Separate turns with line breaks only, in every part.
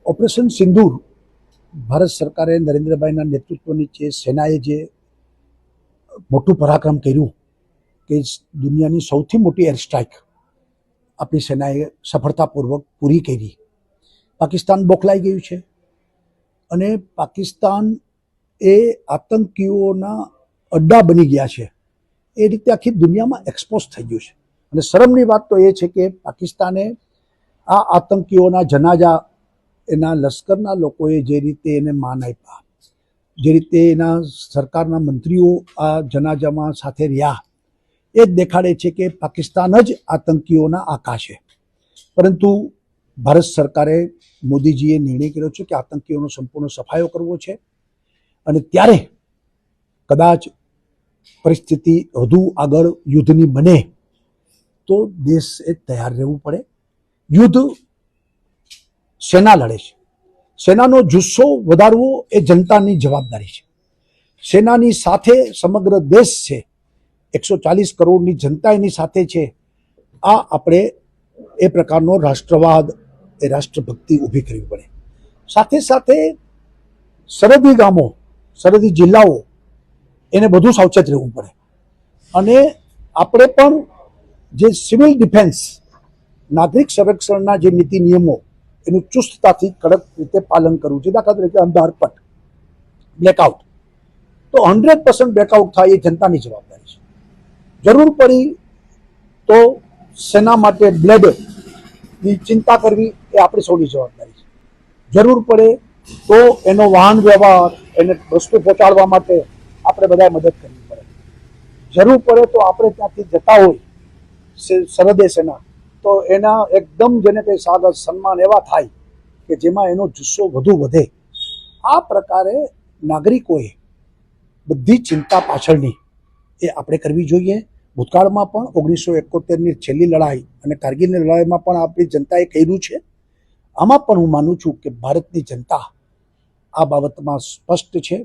Operation સિંદૂર ભારત સરકારે નરેન્દ્રભાઈના નેતૃત્વ નીચે સેનાએ જે મોટું પરાક્રમ કર્યું કે દુનિયાની સૌથી મોટી એર સ્ટ્રાઇક આપણી સેનાએ સફળતાપૂર્વક પૂરી કરી. પાકિસ્તાન બોખલાઈ ગયું છે અને પાકિસ્તાન એ આતંકીઓના અડ્ડા બની ગયા છે. એ રીતે આખી દુનિયામાં એક્સપોઝ થઈ ગયું છે. અને શરમની વાત તો એ છે કે પાકિસ્તાને આ આતંકીઓના જનાજા એના લશ્કરના લોકોએ જે રીતે એને માન આપ્યા, જે રીતે એના સરકારના મંત્રીઓ આ જનાજામાં સાથે રહ્યા, એ જ દેખાડે છે કે પાકિસ્તાન જ આતંકીઓના આકા છે. પરંતુ ભારત સરકારે, મોદીજીએ નિર્ણય કર્યો છે કે આતંકીઓનો સંપૂર્ણ સફાયો કરવો છે. અને ત્યારે કદાચ પરિસ્થિતિ વધુ આગળ યુદ્ધની બને તો દેશે તૈયાર રહેવું પડે. યુદ્ધ સેના લડે છે. સેનાનો જુસ્સો વધારવો એ જનતાની જવાબદારી છે. સેનાની સાથે સમગ્ર દેશ છે. 140 કરોડની જનતા એની સાથે છે. આ આપણે એ પ્રકારનો રાષ્ટ્રવાદ, એ રાષ્ટ્રભક્તિ ઊભી કરવી પડે. સાથે સાથે સરહદી ગામો, સરહદી જિલ્લાઓ, એને બધું સાવચેત રહેવું પડે. અને આપણે પણ જે સિવિલ ડિફેન્સ, નાગરિક સંરક્ષણના જે નીતિ નિયમો, એનું ચુસ્તતાથી કડક રીતે પાલન કરવું છે. દાખલા તરીકે અંધારપટ, બ્લેકઆઉટ, તો 100% બ્લેકઆઉટ થાય એ જનતાની જવાબદારી છે. જરૂર પડી તો સેના માટે બ્લડની ચિંતા કરવી એ આપણી સૌની જવાબદારી છે. જરૂર પડે તો એનો વાહન વ્યવહાર, એને વસ્તુ પહોંચાડવા માટે આપણે બધાએ મદદ કરવી પડે. જરૂર પડે તો આપણે ત્યાંથી જતા હોય સરહદે સેના, તો એના એકદમ જેને કંઈ સ્વાગત સન્માન એવા થાય કે જેમાં એનો જુસ્સો વધુ વધે. આ પ્રકારે નાગરિકોએ બધી ચિંતા પાછળની એ આપણે કરવી જોઈએ. ભૂતકાળમાં પણ 1971ની છેલ્લી લડાઈ અને કારગિલની લડાઈમાં પણ આપણી જનતાએ કર્યું છે. આમાં પણ હું માનું છું કે ભારતની જનતા આ બાબતમાં સ્પષ્ટ છે,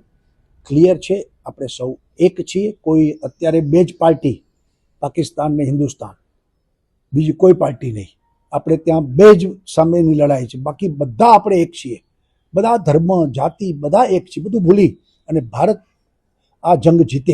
ક્લિયર છે. આપણે સૌ એક છીએ. કોઈ અત્યારે બે જ પાર્ટી, પાકિસ્તાન ને હિન્દુસ્તાન, બીજી કોઈ પાર્ટી નહીં. આપણે ત્યાં બે જ સામેની લડાઈ છે. બાકી બધા આપણે એક છીએ. બધા ધર્મ, જાતિ બધા એક છે. બધું ભૂલી અને ભારત આ જંગ જીતે